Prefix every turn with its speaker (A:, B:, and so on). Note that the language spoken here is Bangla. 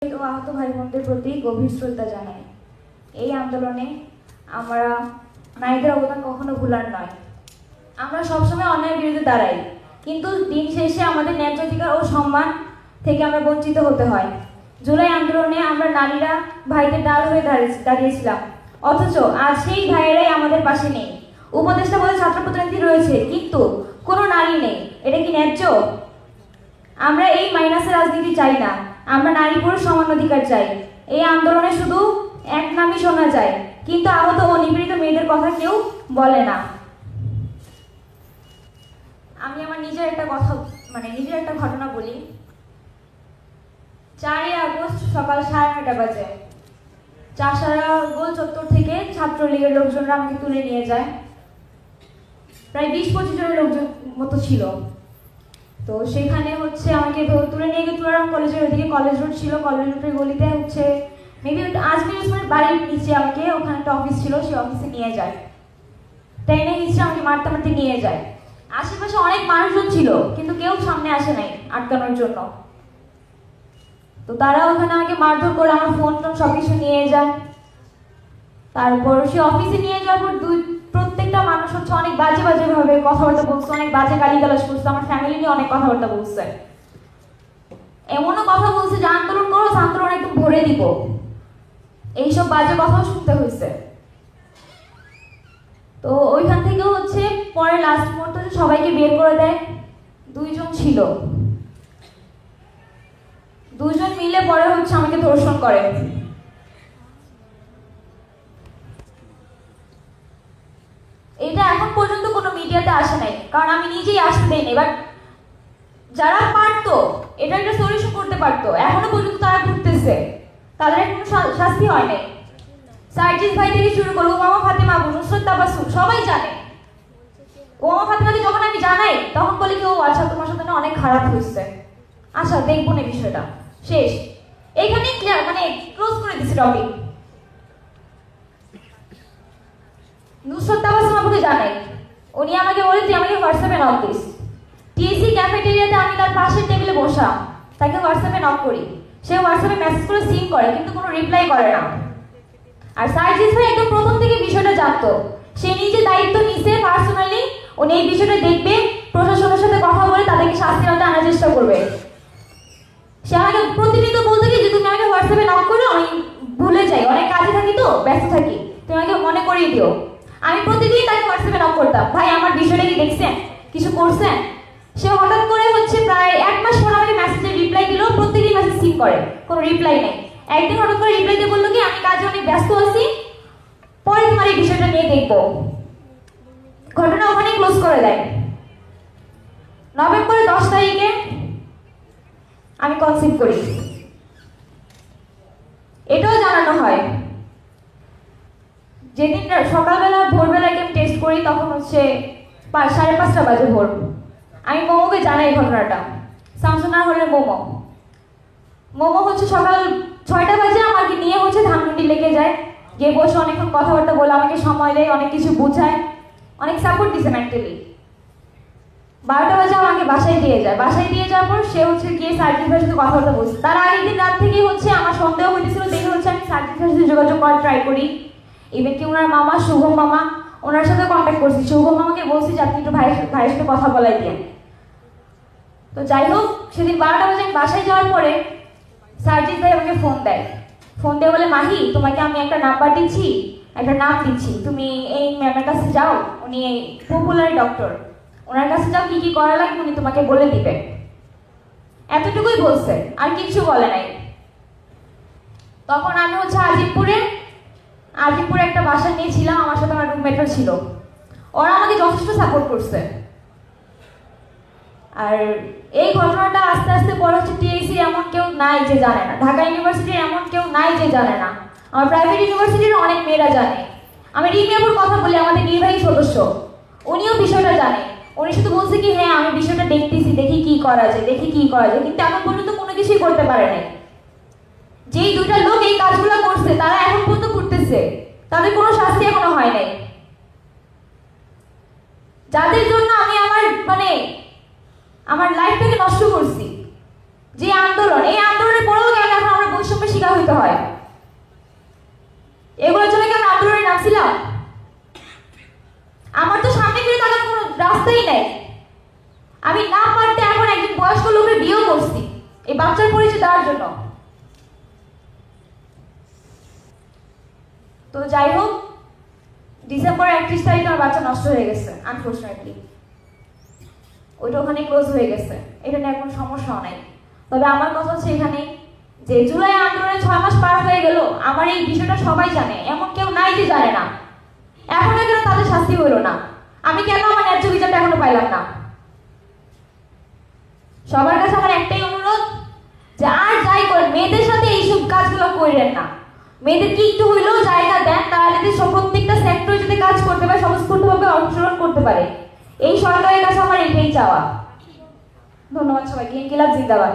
A: আহত ভাই বোনদের প্রতি গভীর শ্রদ্ধা জানাই। এই আন্দোলনে আমরা নারীদের অবদান কখনো ভুলার নয়। আমরা সবসময় অন্যায়ের বিরুদ্ধে দাঁড়াই, কিন্তু দিন শেষে আমাদের ন্যায্য অধিকার ও সম্মান থেকে আমরা বঞ্চিত হতে হয়। জুলাই আন্দোলনে আমরা নারীরা ভাইদের ডাল হয়ে দাঁড়িয়েছিলাম, অথচ আজ সেই ভাইয়েরাই আমাদের পাশে নেই। উপদেষ্টা বলে ছাত্র প্রতিনিধি রয়েছে, কিন্তু কোনো নারী নেই। এটা কি ন্যায্য? আমরা এই মাইনাসের রাজনীতি চাই না, আমরা নারী পুরুষ সমান অধিকার চাই। এই আন্দোলনে শুধু এক নামই শোনা যায়, কিন্তু আহত ও নিপীড়িত মেয়েদের কথা কেউ বলে না। আমি আমার নিজের একটা ঘটনা বলি। 4 আগস্ট সকাল 9:30 বাজে চাষারা গোল চত্বর থেকে ছাত্রলীগের লোকজনরা আমাকে তুলে নিয়ে যায়। প্রায় 20-25 জনের লোকজন মতো ছিল। তো সেখানে আমাকে তুলে নিয়ে গিয়ে তুলারাম কলেজের ওইদিকে কলেজ রোড ছিল, কলেজ রোডের গলিতে মেবি আজমির ওসমানের বাড়ির নিচে আমাকে ওখানে একটা অফিস ছিল, সেই অফিসে নিয়ে যায়। ট্রেনে হিসেবে আমাকে মারতে মারতে নিয়ে যায়। আশেপাশে অনেক মানুষজন ছিল, কিন্তু কেউ সামনে আসে নাই আটকানোর জন্য। তো তারা ওখানে আমাকে মারধর করে আমার ফোন টোন সবকিছু নিয়ে যায়। তারপর সে অফিসে নিয়ে যাওয়ার পর প্রত্যেকটা মানুষ অনেক বাজে বাজে ভাবে কথাবার্তা বলছে, অনেক বাজে গালিগালাজ করছে, আমার ফ্যামিলি নিয়ে অনেক কথাবার্তা বলছে। এমনও কথা বলছে যে আন্দোলন করো, আন্দোলন একদম ভরে দিব, এইসব বাজে কথাও শুনতে হয়েছে। তো ওইখান থেকে পরে লাস্ট মুহূর্তে সবাইকে বের করে দেয়। 2 জন ছিল, 2 জন মিলে পরে আমাকে ধর্ষণ করে। এটা এখন পর্যন্ত কোনো মিডিয়াতে আসে নাই, কারণ আমি নিজেই আসতে দেইনি। বাট যারা পারতো এটা একটা সলিউশন করতে পারতো, এখনো পর্যন্ত তারা ঘুরতেছে, তাদের কোনো শাস্তি হয় নাই। সার্জিস ভাই থেকে শুরু করে ওমামা ফাতেমা, নুসরাত তাবাসসুম সবাই জানে। ওমামা ফাতেমাকে যখন আমি জানাই, তখন বলে কি ও আচ্ছা তোমার সাথে অনেক খারাপ হয়েছে, আচ্ছা দেখবো না বিষয়টা, শেষ। এইখানেই ক্লিয়ার, ক্লোজ করে দিছে টপিক। নুসরাত তাবাসসুম আমাকে জানাই, উনি আমাকে বলে তুই আমাকে হোয়াটসঅ্যাপে নক দিস। টিএসসি ক্যাফেটেরিয়াতে আমি তার পাশের টেবিলে বসা, তাকে হোয়াটসঅ্যাপে নক করি, সে হোয়াটসঅ্যাপে মেসেজ করে সিন করে, কিন্তু কোনো রিপ্লাই করে না। আর সার্জিস ভাই একদম প্রথম থেকে বিষয়টা জানতো, সে নিজে দায়িত্ব নিছে পার্সোনালি, উনি এই বিষয়টা দেখবে, প্রশাসনের সাথে কথা বলে তাদেরকে শাস্তি আনতে আনার চেষ্টা করবে। সে আমাকে প্রতিনিয়ত বলতে কি যে তুমি আমাকে হোয়াটসঅ্যাপে নক করো, আমি ভুলে যাই, অনেক কাজে থাকি তো, ব্যস্ত থাকি, তুমি আমাকে মনে করিয়ে দিও। আমি প্রতিদিন তাকে হোয়াটসঅ্যাপে নক করতাম, ভাই আমার বিষয়টা কি দেখছেন, কিছু করছেন? সে হঠাৎ করে প্রায় 1 মাস পর আমাকে মেসেজে রিপ্লাই দিল, প্রত্যেকদিন মেসেজ সিন করে, কোনো রিপ্লাই নেই। একদিন হঠাৎ করে রিপ্লাই দিয়ে বললো কি আমি কাজে অনেক ব্যস্ত আছি, পরে তোমার এই বিষয়টা নিয়ে দেখবো। ঘটনা ওখানে ক্লোজ করে দেয়। নভেম্বরের 10 তারিখে আমি কনসিভ করি, এটাও জানানো হয়। যেদিন সকালবেলা ভোরবেলাকে আমি টেস্ট করি, তখন 5:30 বাজে ভোর। আমি মোমোকে জানাই ঘটনাটা, শামসুনার হলের মোমো সকাল 6টা বাজে আমাকে নিয়ে ধানমন্ডি লেগে যায়, গিয়ে বসে অনেকক্ষণ কথাবার্তা বলে আমাকে সময় দেয়, অনেক কিছু বোঝায়, অনেক সাপোর্ট দিছে মেন্টালি। 12টা বাজে আমাকে বাসায় দিয়ে যায়। বাসায় দিয়ে যাওয়ার পর সে গিয়ে সার্জিস ভাইয়ের সাথে কথাবার্তা বলছে। তার আগের দিন রাত থেকেই আমার সন্দেহ হইতেছিল, দেখে আমি সার্জিস ভাইয়ের সাথে যোগাযোগ করার ট্রাই করি। ইভেন কি ওনার মামা শুভম মামা, ওনার সাথে কন্ট্যাক্ট করছি। শুভম মামাকে বলছি যে আপনি একটু ভাইয়ের সাথে কথা বলাই দিয়ে। তো যাই হোক, সেদিন 12টা বাজে আমি বাসায় যাওয়ার পরে সার্জিস ভাই আমাকে ফোন দিয়ে বলে মাহি তোমাকে আমি একটা নাম্বার দিচ্ছি, একটা নাম দিচ্ছি, তুমি এই ম্যামের কাছে যাও, উনি পপুলার ডক্টর, ওনার কাছে যাও, কি কি করা লাগবে উনি তোমাকে বলে দিবে। এতটুকুই বলছে, আর কিছু বলে নাই। তখন আমি আজিমপুরে একটা বাসা নিয়েছিলাম, আমার সাথে আমার রুমমেটও ছিল। ওরা আমাকে যথেষ্ট সাপোর্ট করছে। আর এই ঘটনাটা আস্তে আস্তে পরে টিএসসি এমন কেউ নাই যে জানে না, ঢাকা ইউনিভার্সিটির এমন কেউ নাই যে জানে না, আমার প্রাইভেট ইউনিভার্সিটির অনেক মেয়েরা জানে। আমি রিমিয়াপুর কথা বলি, আমাদের নির্বাহী সদস্য, উনিও বিষয়টা জানে। উনি শুধু বলছে কি হ্যাঁ আমি বিষয়টা দেখতেছি, দেখি কি করা যায়, কিন্তু এখন পর্যন্ত কোনো কিছুই করতে পারে নাই। যেই 2টা লোক এই কাজগুলো করছে তারা এখন পর্যন্ত ঘুরতেছে, তাদের কোনো শাস্তি এখনো হয় নাই। যাদের জন্য আমি আমার লাইফটাকে নষ্ট করছি, যে আন্দোলন, এই আন্দোলনের পরেও কেন এখন আমরা বৈষম্য দেওয়ার জন্য। তো যাই হোক, ডিসেম্বরের 31 তারিখে আমার বাচ্চা নষ্ট হয়ে গেছে আনফরচুনেটলি, ওইটা ওখানে ক্লোজ হয়ে গেছে, এটা নিয়ে কোনো সমস্যাও নাই। তবে আমার কথা হচ্ছে এখানে যে জুলাই আন্দোলনে 6 মাস পার হয়ে গেল, আমার এই বিষয়টা সবাই জানে, এমন কেউ নাই যে জানে না। এখনো কেন তাদের শাস্তি হইল না? আমি কেন আমার ন্যায্য বিচারটা এখনো পাইলাম না? সবার কাছে আমার একটাই অনুরোধ যে আর যাই করেন মেয়েদের সাথে এইসব কাজগুলো করেন না। মেয়েদেরকে একটু হইলেও জায়গা দেন, তাহলে যদি প্রত্যেকটা সেক্টরে যদি কাজ করতে পারে, স্বতঃস্ফূর্তভাবে অংশগ্রহণ করতে পারে। এই সরকারের কাছে আমার এটাই চাওয়া। ধন্যবাদ সবাইকে। ইনকিলাব জিন্দাবাদ।